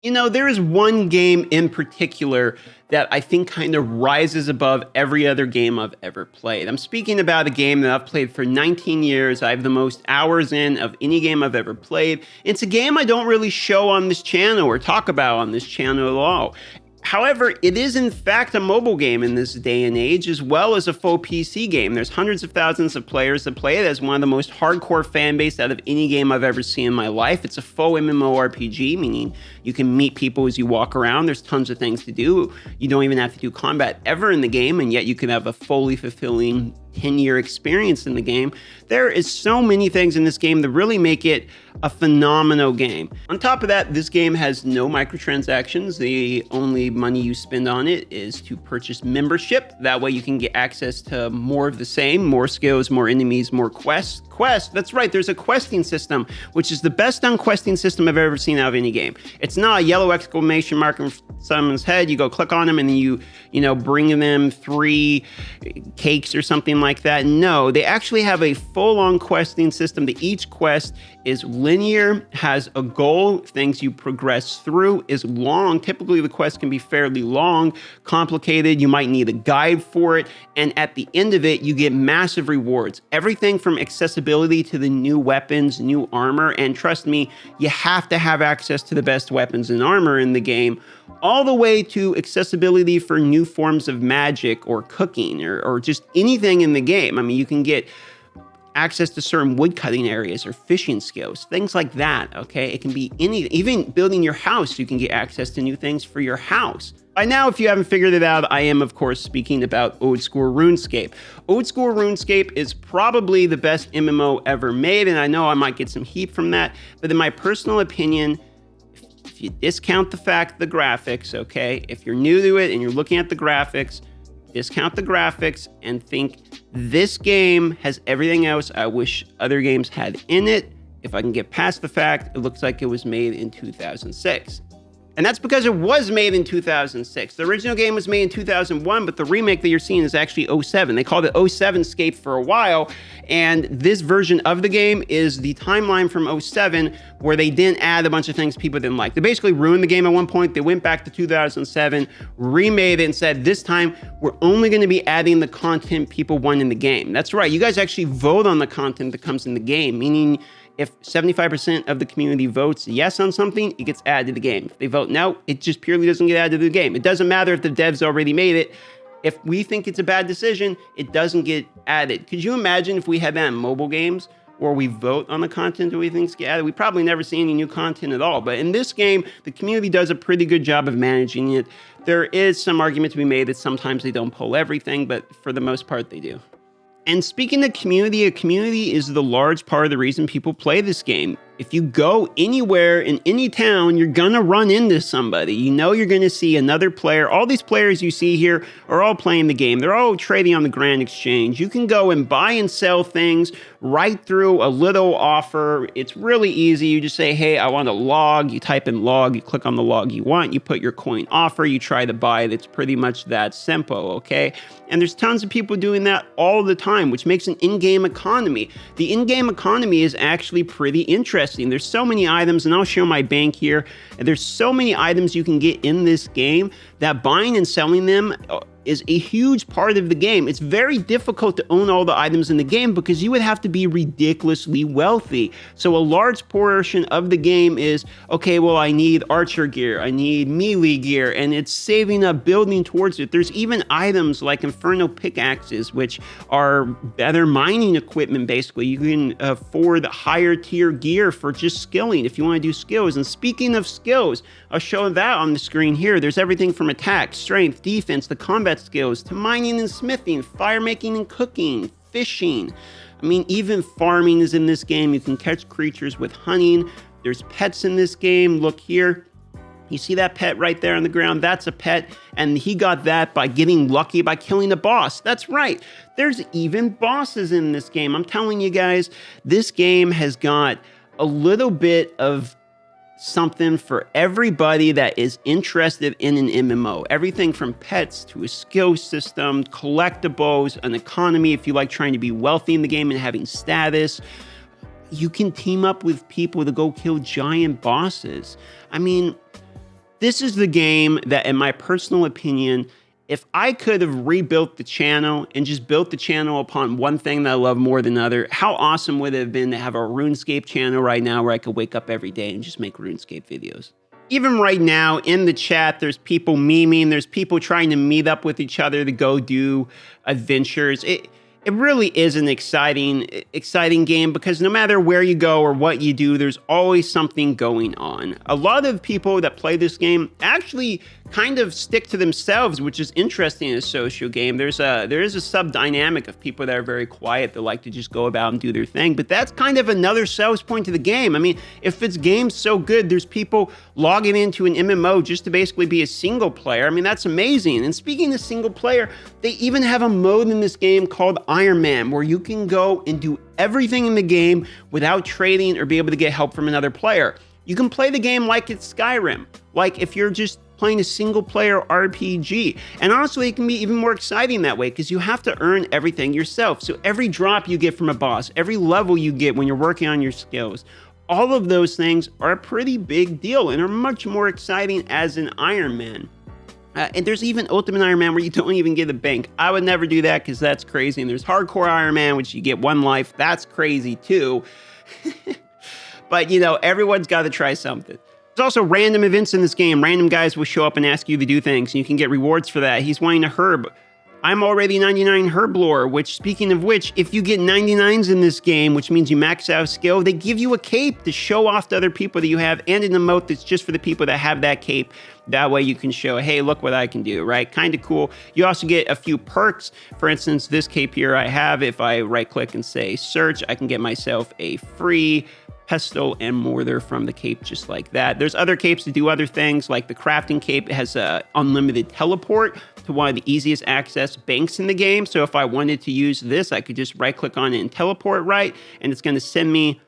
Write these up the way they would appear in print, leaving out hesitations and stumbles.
You know, there is one game in particular that I think kind of rises above every other game I've ever played. I'm speaking about a game that I've played for 19 years. I have the most hours in of any game I've ever played. It's a game I don't really show on this channel or talk about on this channel at all. However, it is in fact a mobile game in this day and age, as well as a full PC game. There's hundreds of thousands of players that play it as one of the most hardcore fan base out of any game I've ever seen in my life. It's a full MMORPG, meaning you can meet people as you walk around. There's tons of things to do. You don't even have to do combat ever in the game, and yet you can have a fully fulfilling 10-year experience in the game. There is so many things in this game that really make it a phenomenal game. On top of that, this game has no microtransactions. The only money you spend on it is to purchase membership. That way you can get access to more of the same, more skills, more enemies, more quests. That's right, there's a questing system, which is the best done questing system I've ever seen out of any game. It's not a yellow exclamation mark in someone's head. You go click on them and then you bring them 3 cakes or something like that. No, they actually have a full-on questing system that each quest is linear, has a goal, things you progress through, is long. Typically, the quest can be fairly long, complicated. You might need a guide for it. And at the end of it, you get massive rewards. Everything from accessibility to the new weapons, new armor. And trust me, you have to have access to the best weapons and armor in the game, all the way to accessibility for new forms of magic or cooking or just anything in the game. I mean, you can get access to certain woodcutting areas or fishing skills, things like that, okay? It can be anything. Even building your house, you can get access to new things for your house. By now, if you haven't figured it out, I am, of course, speaking about Oldschool Runescape. Oldschool Runescape is probably the best MMO ever made, and I know I might get some heat from that, but in my personal opinion, if you discount the fact the graphics, okay? If you're new to it and you're looking at the graphics, discount the graphics and think this game has everything else I wish other games had in it. If I can get past the fact it looks like it was made in 2006. And that's because it was made in 2006. The original game was made in 2001, but the remake that you're seeing is actually 07. They called it 07scape for a while, and this version of the game is the timeline from 07, where they didn't add a bunch of things people didn't like. They basically ruined the game at one point. They went back to 2007, remade it, and said, this time, we're only going to be adding the content people want in the game. That's right. You guys actually vote on the content that comes in the game, meaning if 75% of the community votes yes on something, it gets added to the game. If they vote no, it just purely doesn't get added to the game. It doesn't matter if the devs already made it. If we think it's a bad decision, it doesn't get added. Could you imagine if we had that in mobile games where we vote on the content that we think gets added? We probably never see any new content at all. But in this game, the community does a pretty good job of managing it. There is some argument to be made that sometimes they don't pull everything, but for the most part, they do. And speaking of community, a community is the large part of the reason people play this game. If you go anywhere in any town, you're gonna run into somebody. You know you're gonna see another player. All these players you see here are all playing the game. They're all trading on the Grand Exchange. You can go and buy and sell things right through a little offer. It's really easy. You just say, hey, I want a log. You type in log, you click on the log you want, you put your coin offer, you try to buy it. It's pretty much that simple, okay? And there's tons of people doing that all the time, which makes an in-game economy. The in-game economy is actually pretty interesting. There's so many items, and I'll show my bank here. There's so many items you can get in this game that buying and selling them is a huge part of the game. It's very difficult to own all the items in the game because you would have to be ridiculously wealthy. So a large portion of the game is, okay, well, I need archer gear, I need melee gear, and it's saving up, building towards it. There's even items like infernal pickaxes, which are better mining equipment, basically. You can afford higher tier gear for just skilling if you want to do skills. And speaking of skills, I'll show that on the screen here. There's everything from attack, strength, defense, the combat skills, to mining and smithing, fire making and cooking, fishing. I mean, even farming is in this game. You can catch creatures with hunting. There's pets in this game. Look here. You see that pet right there on the ground? That's a pet, and he got that by getting lucky by killing a boss. That's right. There's even bosses in this game. I'm telling you guys, this game has got a little bit of something for everybody that is interested in an MMO. Everything from pets to a skill system, collectibles, an economy if you like trying to be wealthy in the game and having status. You can team up with people to go kill giant bosses. I mean, This is the game that, in my personal opinion, if I could have rebuilt the channel and just built the channel upon one thing that I love more than another, how awesome would it have been to have a RuneScape channel right now where I could wake up every day and just make RuneScape videos. Even right now in the chat, there's people memeing, there's people trying to meet up with each other to go do adventures. It really is an exciting game because no matter where you go or what you do, there's always something going on. A lot of people that play this game actually kind of stick to themselves, which is interesting in a social game. There is a sub-dynamic of people that are very quiet that like to just go about and do their thing, but that's kind of another sales point to the game. I mean, if its game's so good, there's people logging into an MMO just to basically be a single player. I mean, that's amazing. And speaking of single player, they even have a mode in this game called Ironman, where you can go and do everything in the game without trading or be able to get help from another player. You can play the game like it's Skyrim, like if you're just playing a single player RPG. And honestly, it can be even more exciting that way because you have to earn everything yourself. So every drop you get from a boss, every level you get when you're working on your skills, all of those things are a pretty big deal and are much more exciting as an Ironman. And there's even Ultimate Iron Man where you don't even get a bank. I would never do that because that's crazy. And there's Hardcore Iron Man, which you get one life. That's crazy too. But, you know, everyone's got to try something. There's also random events in this game. Random guys will show up and ask you to do things, and you can get rewards for that. He's wanting a herb. I'm already 99 herb lore, which, speaking of which, if you get 99s in this game, which means you max out skill, they give you a cape to show off to other people that you have, and an emote that's just for the people that have that cape. That way you can show, hey, look what I can do, right? Kind of cool. You also get a few perks. For instance, this cape here I have, if I right-click and say search, I can get myself a free pestle and mortar from the cape just like that. There's other capes to do other things, like the crafting cape has a unlimited teleport to one of the easiest access banks in the game. So if I wanted to use this, I could just right-click on it and teleport right, and it's going to send me,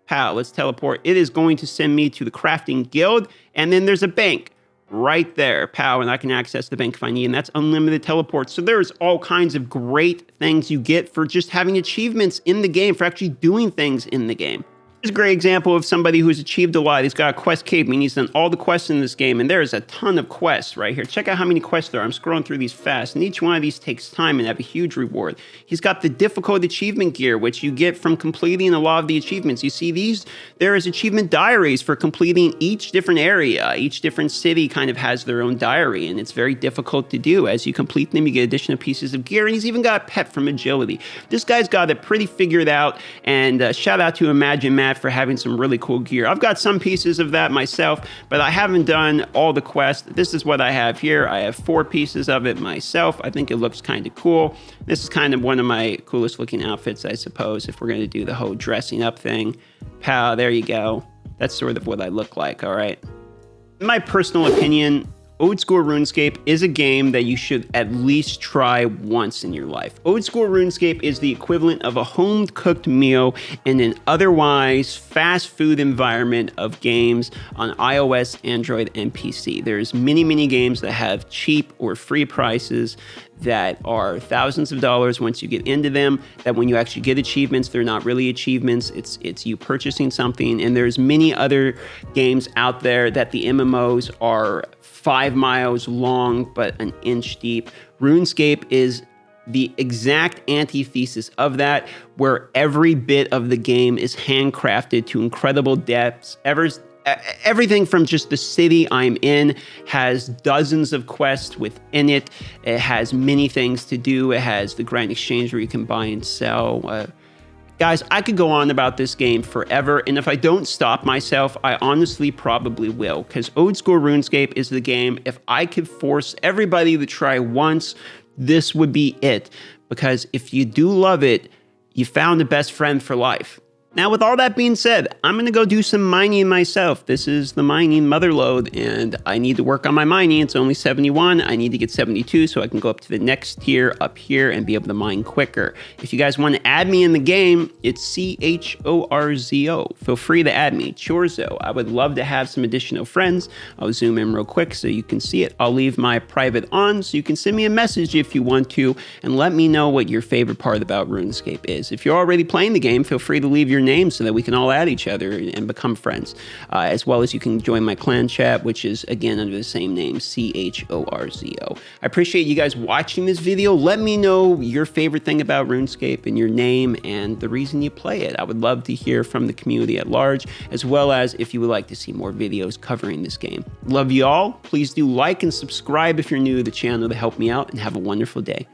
let's teleport. It is going to send me to the crafting guild, and then there's a bank right there, and I can access the bank if I need, and that's unlimited teleport. So there's all kinds of great things you get for just having achievements in the game, for actually doing things in the game. Here's a great example of somebody who's achieved a lot. He's got a quest cape, meaning he's done all the quests in this game, and there's a ton of quests right here. Check out how many quests there are. I'm scrolling through these fast, and each one of these takes time and have a huge reward. He's got the difficult achievement gear, which you get from completing a lot of the achievements. You see these? There is achievement diaries for completing each different area. Each different city kind of has their own diary, and it's very difficult to do. As you complete them, you get additional pieces of gear, and he's even got a pet from agility. This guy's got it pretty figured out, and shout out to Imagine Matt for having some really cool gear. I've got some pieces of that myself, but I haven't done all the quests. This is what I have here. I have 4 pieces of it myself. I think it looks kind of cool. This is kind of one of my coolest looking outfits, I suppose, if we're going to do the whole dressing up thing. There you go. That's sort of what I look like, all right? In my personal opinion, Oldschool Runescape is a game that you should at least try once in your life. Oldschool Runescape is the equivalent of a home-cooked meal in an otherwise fast food environment of games on iOS, Android, and PC. There's many games that have cheap or free prices that are thousands of dollars once you get into them, that when you actually get achievements, they're not really achievements, it's you purchasing something. And there's many other games out there that the MMOs are 5 miles long, but an inch deep. RuneScape is the exact antithesis of that, where every bit of the game is handcrafted to incredible depths. Everything from just the city I'm in has dozens of quests within it. It has many things to do. It has the Grand Exchange where you can buy and sell. Guys, I could go on about this game forever, and if I don't stop myself, I honestly probably will, because Oldschool Runescape is the game. If I could force everybody to try once, this would be it, because if you do love it, you found a best friend for life. Now, with all that being said, I'm going to go do some mining myself. This is the mining motherlode, and I need to work on my mining. It's only 71. I need to get 72 so I can go up to the next tier up here and be able to mine quicker. If you guys want to add me in the game, it's CHORZO. Feel free to add me, Chorzo. I would love to have some additional friends. I'll zoom in real quick so you can see it. I'll leave my private on so you can send me a message if you want to, and let me know what your favorite part about RuneScape is. If you're already playing the game, feel free to leave your name so that we can all add each other and become friends. As well as you can join my clan chat, which is again under the same name, CHORZO. I appreciate you guys watching this video. Let me know your favorite thing about RuneScape and your name and the reason you play it. I would love to hear from the community at large, as well as if you would like to see more videos covering this game. Love you all. Please do like and subscribe if you're new to the channel to help me out, and have a wonderful day.